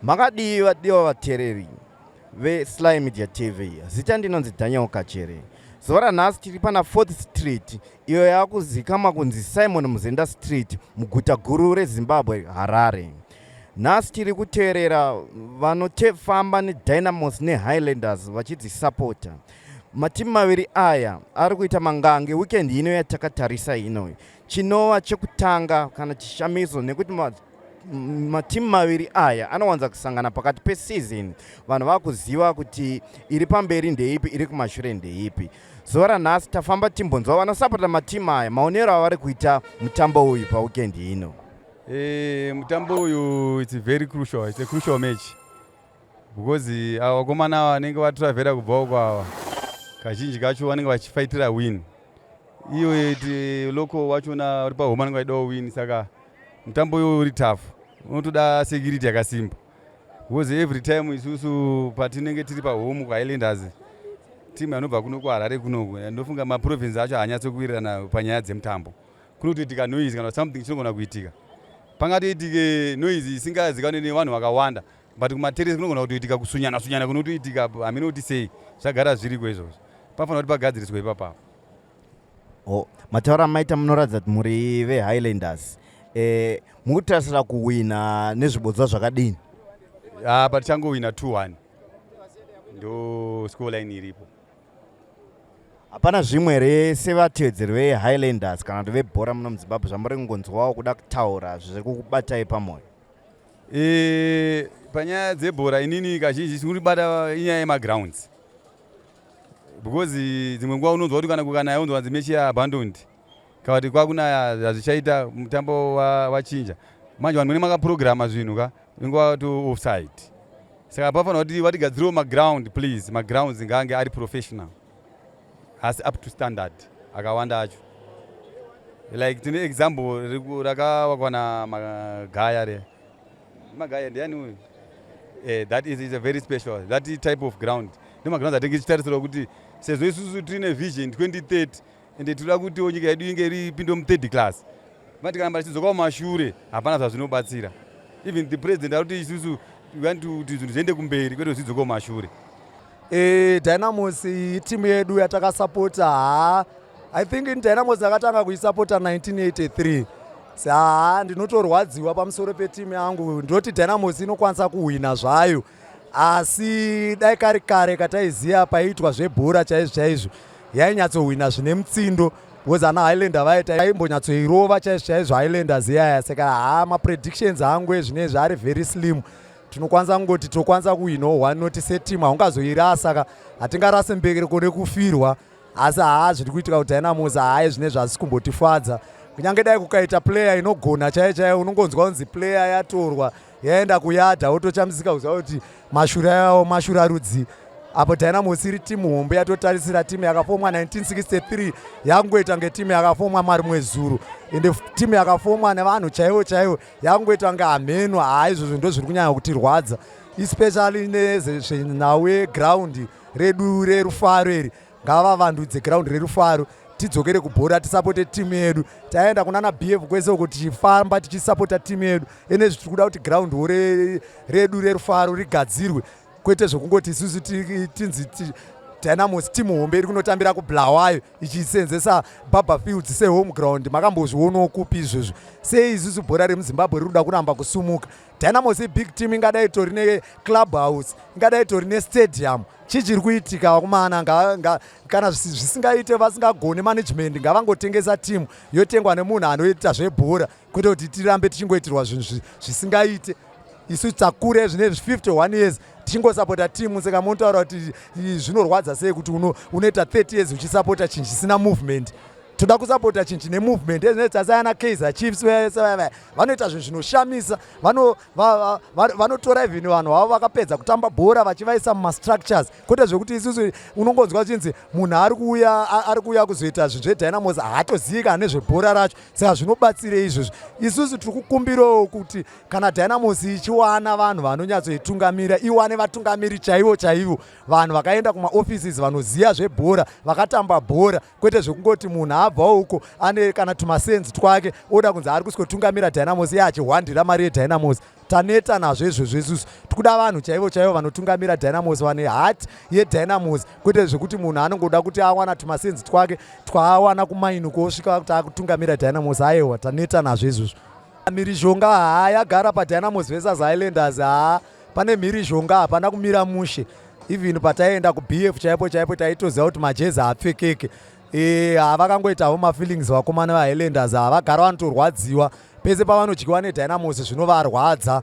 Makadiwa vateereri Sly Media TV. Zita ndinonzi Daniel Kachere. Zuva nhasi tiri pana 4th Street iyo yakuzikamwa kunzi Simon Muzenda Street muguta guru reZimbabwe Harare. Nhasi tiri kuteerera vanofamba neDynamos neHighlanders vachidzisapota. Matimu maviri aya ari kuita mangange weekend ino yatakatarisa ino. Chinova chekutanga kana chishamiso nekuti matimu maviri aya anowanza kusangana pakati peseason. Vanhu vakuziva kuti iri pamberi ndeipi iri kumashure ndeipi. Zuva ranhasi tafamba timbonzwa vanosapota matimu aya maonero avari kuita mutambo uyu paweekend ino. Mutambo uyu it's very crucial. It's a crucial match because vakomana vanenge vatravhera kubva uko ava kazhinji kacho vanenge vachifaitira win. Iyo loko wachona uri pahoma vanenge vaidawo win, saka mutambo uyu uri tough, unotoda security yakasimba because every time isusu patinenge tiri pahome kuHighlanders, timu yanobva kuno kuHarare kunoku, ndofunga maprovince acho haanyatsokuwirirana panyaya dzemutambo. Kunotoitika noise kana something chinogona kuitika, pangatoitike noise isingazikanwi nevanhu vakawanda, but kumateresi kunogona kutoitika kusunyana kunotoitika haminoti sei, zvagara zviriko izvozvo, pafanira kuti pagadziriswe ipapapo. Mataura maita munoratidza kuti muri veHighlanders, mukutarasira kuwina nezvibodzwa zvakadini? Patichangovina 2-1 ndo scoreline iripo. Hapana zvimwe here sevatevedzeri veHighlanders kana kuti vebhora muno muZimbabwe zvamuri kungonzwawo kuda kutaura zviri kukubatai pamwoyo? Panyaya dzebhora inini kazhinji sikuribata inyaya yemagrounds, because dzimwe nguva unonzwa kuti kana kukanaya unzwa kunzi mechi yaabandoned kana kuti kwakunaya hazvichaita mutambo wachinja. Manje vanhu mune makaprograma zvinhu ka inguva to offside, saka pafanira kuti vatigadziriwo maground please. Magrounds ngaange ari professional, asi up to standard akawanda acho. Like tine example rakawakwa naMagaya ndiani uyu? That is a very special, that type of ground. Ndo magrounds atinge tichitarisirwa kuti sezvo isusu tine vision 2030 ende tinoda kuti nyika yedu inge ipinde mu3rd class, kana tichidzoka kumashure hapana zvazvinobatsira. Even the president ari kuti isusu kuti zvinhu zviende kumberi kwete zvidzoka kumashure. Dynamos timu yedu yatakasapota, I think Dynamos yakatanga kuisapota 1983. Ndinotorwadziwa pamusoro petimu yangu, ndoti Dynamos inokwanisa kuwina zvayo, asi dai kare kataiziva paiitwa zvebhora chaizvo yainyatsowina zvine mutsindo, because ana Highlander vaimbonyatsoirova chaizvo Highlanders iyaya. Saka mapredictions angu ezvinezvi ari very slim. Tinokwanisa kungoti tokwanisa kuwinawo 1 noti setimu haungazoirasa, saka hatingarase mbeko nekufirwa, asi zviri kuitika kuDynamos zvinezvi hazisi kumbotifadza. Kunyange dai kukaita player inogona chaiyo unongonzwa kunzi player yatorwa yaenda kuyadha wotochamisika kuziva kuti mashura yawo mashura rudzi. Apo Dynamos iri timu hombe yatotarisira timu yakafomwa 1963 yangoita ngetimu yakafomwa marimwe zuru, ende timu yakafomwa nevanhu chaivo yangoita kunge hamenwa. Izvozvo ndo zviri kunyanya kutirwadza, especially nezvenawe ground redu rerufaro iri. Ngavavandudze ground rerufaro tidzokere kubhora tisapote timu yedu. Taenda kunana BF kwese uko tichifamba tichisapota timu yedu, ene zvitiri kuda kuti ground redu rerufaro rigadzirwe, kwete zvokungoti isusu tinzi Dynamos timu hombe iri kunotambira kuBulawayo ichisenzesa Baba Fields sehome ground. Makambozvionawo kupi izvozvo? Sei isusu bhora remuZimbabwe riri kuda kuramba kusumuka? Dynamos big team ingadai itori neclub house, ingadai itori nestadium. Chichiri kuitika vakomana? Kana zvisingaite vasingagone management ngavangotengesa timu yotengwa nemunhu anoita zvebhora, kwete kuti tirambe tichingoitirwa zvinhu zvisingaite. Isu takure zvinezvi 51 years tichingosapota timu, saka munotaura kuti zvinorwadza sei kuti unoita 30 years uchisapota chinhu chisina movement. Toda kusapota chinhu chine movement. Ezvinetsasayana Kaizer Chiefs vanoita zvinhu zvinoshamisa, vanotora even vanhu vavo vakapedza kutamba bhora vachivaisa mumastructures, kwete zvekuti isusu unongonzwa chinzi munhu ari kuuya kuzoita zvinhu zveDynamos haatozivi kana nezvebhora racho. Saka zvinobatsirei izvozvo? Isusu tiri kukumbirawo kuti kana Dynamos ichiwana vanhu vanonyatsoitungamira, iwane vatungamiri chaivo, vanhu vakaenda kumaoffices vanoziva zvebhora, vakatamba bhora, kwete zvekungoti munhu abvawo uko ane kana tumasenzi twake oda kunzi ari kusikotungamira Dynamos, iye achihwandira mari yeDynamos. Taneta nazvo izvozvo isusu. kuda vanhu chaivo vanotungamira Dynamos vane heart yeDynamos, kwete zvekuti munhu anongoda kuti awana tumasenzi twake twaawana kumaini kosvika kuti akutungamira Dynamos. Aiwa, taneta nazvo izvozvo. Mhirizhonga yagara paDynamos versus Highlanders. Pane mhirizhonga hapana kumira mushe. Even pataienda kuBF chaipo taitoziva kuti majezi haapfekeke. Havakangoitawo mafeelings vakomana vaHighlanders, havagara vanotorwadziwa pese pavanodyiwa neDynamos zvinovarwadza.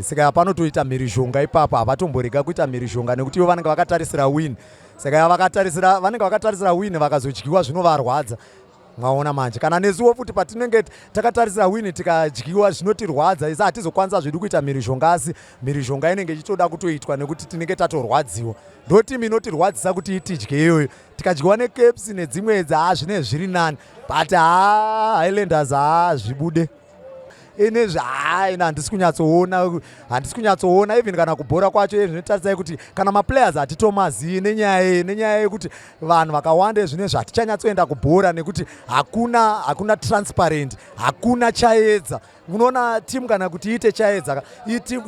Saka hapanotoita mhirizhonga ipapo, havatomborega kuita mhirizhonga nekuti ivo vanenge vakatarisira win. Saka vanenge vakatarisira win vakazodyiwa zvinovarwadza. Mwaona manje, kana nesuwo futi patinenge takatarisira win tikadyiwa zvinotirwadza, isa hatizokwanisa zvedu kuita mhirizhonga, asi mhirizhonga inenge ichitoda kutoitwa nekuti tinenge tatorwadziwa. Ndo timu inotirwadzisa kuti itidye iyoyo, tikadyiwa neCaps nedzimwe zvinenge zviri nani, but Highlanders zvibude. Inezvi handisi kunyatsoona even kana kubhora kwacho zvinotarisai kuti kana maplayers hatitomazivi nenyaya yekuti vanhu vakawanda zvinezvi hatichanyatsoenda kubhora nekuti hakuna transparent, hakuna chaedza. Unoona timu kana kuti iite chaedza,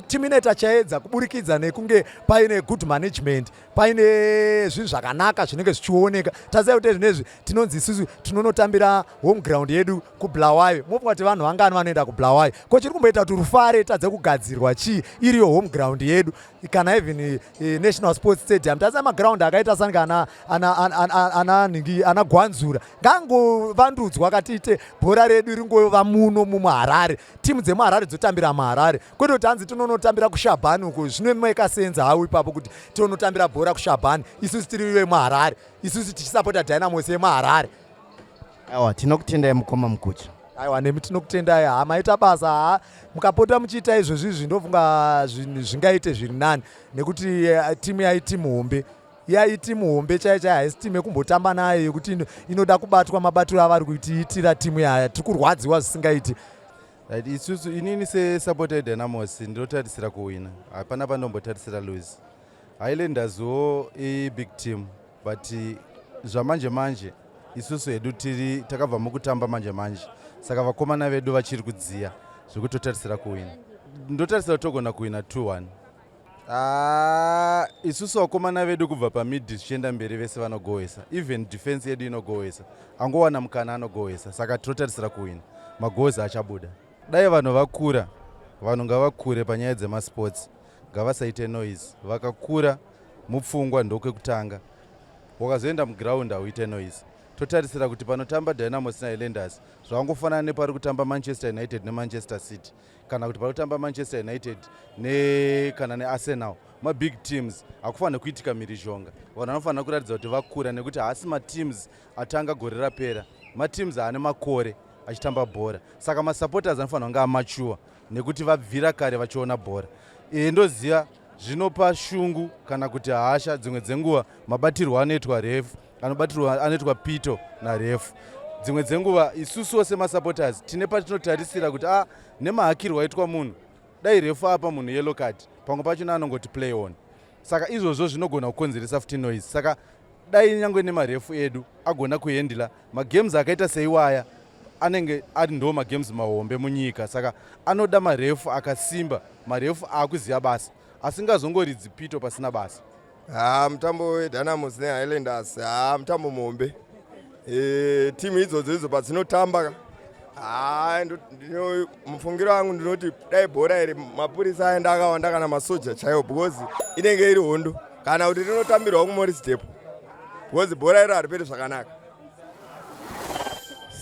timu inoita chaedza kuburikidza nekunge paine good management, paine zvinhu zvakanaka zvinenge zvichioneka. Tarisai kuti zvinezvi tinonzi isusu tinonotambira home ground yedu kuBulawayo. Mofunga kuti vanhu vangani vanoenda kuBulawayo? Ko chiri kumboita kuti Rufare tadze kugadzirwa iriyo home ground yedu, kana even National Sports Stadium. Tarisai maground akaita sanga ana Gwanzura ngangovandudzwa katiite bhora redu ringova muno muHarare. Timu dzemuHarare dzotambira muHarare, kwete kuti hanzi tinonotambira kuShabani uko. Zvino make sense hawo ipapo kuti tinonotambira bhora kuShabani isusu tiri vemuHarare, isusu tichisapota Dynamos yemuHarare. Aiwa, tinokutendai mukoma mukucha. Aiwa, nemi tinokutendai. Maita basa, mukapota muchiita izvozvi ndofunga zvingaite zviri nani, nekuti timu yaitimu hombe. Yaitimu hombe chaiyo, haisi timu yekumbotamba nayo yekuti inoda kubatwa mabatiro avari kuitiitira timu yaya. Tiri kurwadziwa zvisingaiti. Isusu inini sesupport yeDynamos ndinotarisira kuwina, hapana panombotarisira lose. Highlanders wo big team, but zvamanje isusu hedu tiri takabva mukutamba manje, saka vakomana vedu vachiri kudziya zvekutotarisira kuwina. Ndotarisira togona kuwina 2-1. Isusu vakomana vedu kubva pamid zvichienda mberi vese vanogohwesa, even defense yedu inogohwesa, angowana mukana anogohwesa, saka tinotarisira kuwina, magozi achabuda. Dai vanhu vakura, vanhu ngavakure panyaya dzemasports, ngavasaite noise. Vakakura mupfungwa ndokwekutanga, wakazoenda muground hauite noise. Totarisira kuti panotamba Dynamos naHighlanders zvangofanana nepari kutamba Manchester United neManchester City, kana kuti pari kutamba Manchester United kana neArsenal. Mabig teams hakufanira kuitika mhirizhonga. Vanhu vanofanira kuratidza kuti vakura, nekuti haasi mateams atanga gore rapera, mateams ane makore achitamba bhora. Saka masupporters anofanira kunge amachuwa nekuti vabvira kare vachiona bhora. Ndoziva zvinopa shungu kana kuti hasha dzimwe dzenguva mabatirwo anoitwa ref, anoitwa pito naref. Dzimwe dzenguva isusu semasupporters tine patinotarisira kuti nemahakirwo aitwa munhu, dai refu apa munhu yellow card, pamwe pachona anongoti play on. Saka izvozvo zvinogona kukonzeresa futi noise. Saka dai nyangwe nemarefu edu agona kuhendla magames akaita seiwaya, anenge ari ndo magames mahombe munyika. Saka anoda marefu akasimba, marefu akuziya basa, asingazongoridzi pito pasina basa. Mutambo weDynamos neHighlanders mutambo muhombe. Timu idzodzo padzinotamba, mufungiro wangu ndinoti dai bhora iri mapurisa aenda akawanda kana masoja chaiwo, because inenge iri hondo, kana kuti rinotambirwa kuMorris Step, because bhora iri hariperi zvakanaka.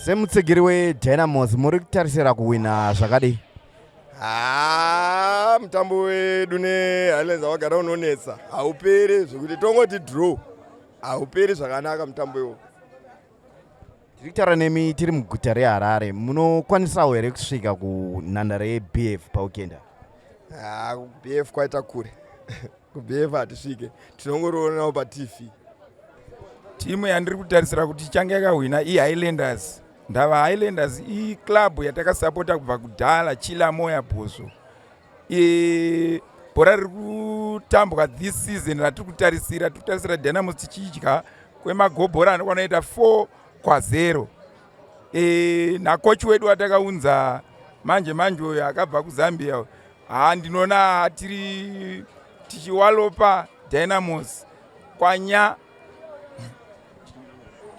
Semutsigiri weDynamos muri kutarisira kuwina zvakadii? Mutambo wedu neHighlanders wagara unonetsa, hauperi zvekuti tongoti draw, hauperi zvakanaka mutambo iwo. Tiri kutaura nemi tiri muguta reHarare, munokwanisawo here kusvika kunhandare yeBF paukenda? KuBF kwaita kure. KuBF hatisvike, tinongoroonawo paTV. Timu yandiri kutarisira kuti ichange yakahwina iHighlanders. Ndava Highlanders iclub yatakasapota kubva kudhala, Chila Moya Bosso. Bhora riri kutambwa this season ratiri kutarisira Dynamos tichidya kwemagobhora anokwana kuita 4-0. Nakochi wedu atakaunza manje uyo akabva kuZambia, ndinoona tiri tichiwalopa Dynamos kwanya.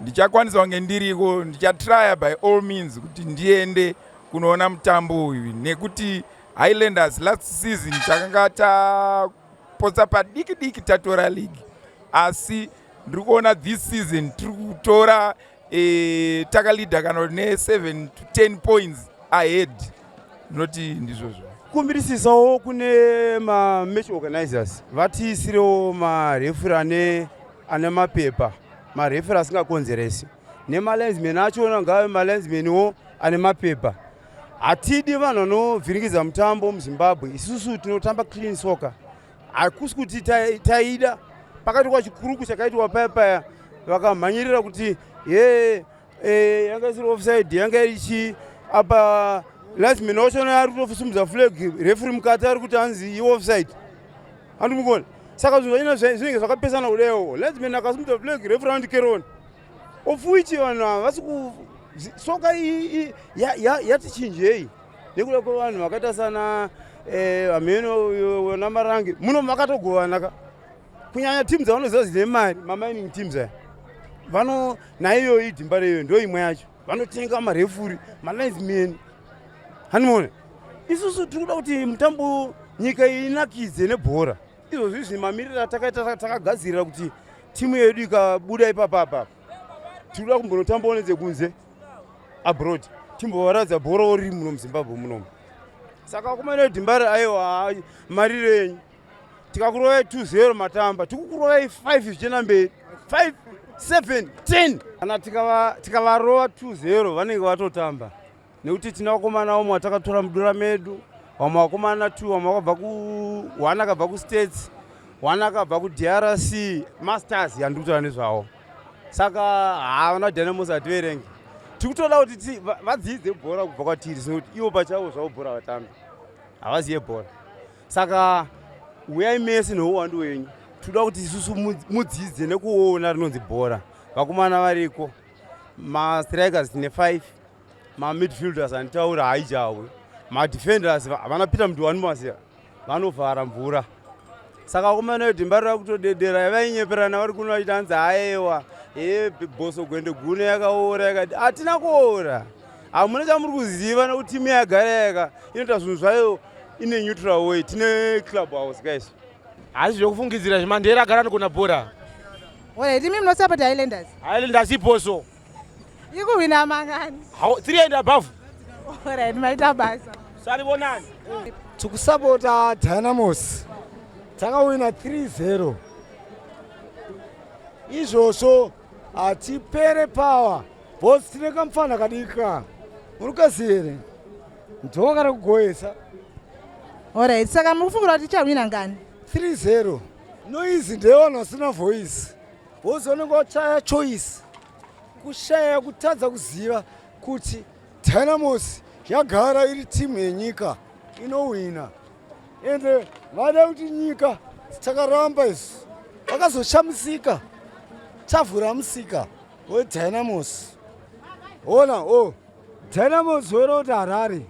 Ndichakwanisa kunge ndiriko, ndichatrya by all means kuti ndiende kunoona mutambo uyu, nekuti Highlanders last season takanga tapotsa padiki diki tatora league, asi ndiri kuona this season tiri kutora takalidha kana ne 7 to 10 points ahead. Ndinoti ndizvozvo. Kumbirisisawo kune match organizers vatiisirewo mareferi ane mapepa, mareferi asingakonzeresi, nemalinesmen acho ngave malinesmenwo ane mapepa. Hatidi vanhu vanovhiringidza mutambo muZimbabwe. Isusu tinotamba clean soccer. Hakusi kuti taida pakaitwa chikuruku chakaitwa paya vakamhanyirira kuti yanga isiri offside, yanga ichi apa linesman wacho ari kutosimudza flag, referee mukati ari kuti hanzi offside. Handimukona. Saka zvinhu zvinenge zvakapesana kudewo. Linesman akasimudza flag, referee andikeron. Of which vanhu havasi soka yati chinjei nekuda kwevanhu vakaita sana Ameno naMarange muno makatogovana kunyanya timu dzavanoziva dzine mari, mamining teams aya vano naiyoyi Dembare iyo ndo imwe yacho vanotenga marefuri, malinesmen. Hanimone, isusu tiri kuda kuti mutambo nyika inakidze nebhora. Izvozvi zvimamiriro atakaita takagadzirira kuti timu yedu ikabuda ipapapa tiri kuda kumbonotambawo nedzekunze abroad, timbovaradza bhora riri muno muZimbabwe munomu. Saka kumene Dembare aiwa mariro enyu tikakurovai 2-0 matamba, tikukurovai 5 zvichena mberi, 5, 7, 10. Kana tikavarova 2-0 vanenge vatotamba, nekuti tina vakomana vamwe watakatora mudura medu, vamwe vakomana 2, vamwe one akabva kuStates, one akabva kuDRC Masters yandiri kutaura nezvavo. Saka havana Dynamos hativerengi. Tikutoda kuti vadzidze bhora kubva kwatiri, sekuti ivo pachavo zvavo bhora vatambi havaziye bhora. Saka uyai mese nouwandu wenyu, tinoda kuti isusu mudzidze nekuona rinonzi bhora. Vakomana variko, mastrikers tine 5, mamidfielders anditaura haijawe, madefenders havana Peter Mduwani masiya vanovhara mvura. Saka vakomana veDembare rava kutodedera, yavainyeperana vari kuno vachiti hanzi haiwa Bosso gwende gune yakaora yakati hatina kuora. Hamuna chamuri kuziva nekuti timu yagara yaka inoita zvinhu zvayo ine neutral way, tine club house guys. Hasi zvokufungidzira zvimandera agara nokuna bhora. Alright, imi munosapota Highlanders? Highlanders iBosso. Ikuwina mangani? 3 and above. Alright, maita basa. Salibonani. Tikusapota Dynamos. Takawina 3-0. Izvozvo hatipere power. Boss tine kamufana kadika. Murukazi here. Ndoka rekugoyesa. Alright, saka mukufungira kuti tichawina ngani? 3-0. Noise ndevanhu vasina voice. Boss vanenge vachaya choice. Kushaya kutadza kuziva kuti Dynamos yagara iri timu yenyika inowina. Ende vada kuti nyika takaramba isu vakazoshamisika tavhura musika weDynamos. Ona Dynamos wero kuti Harare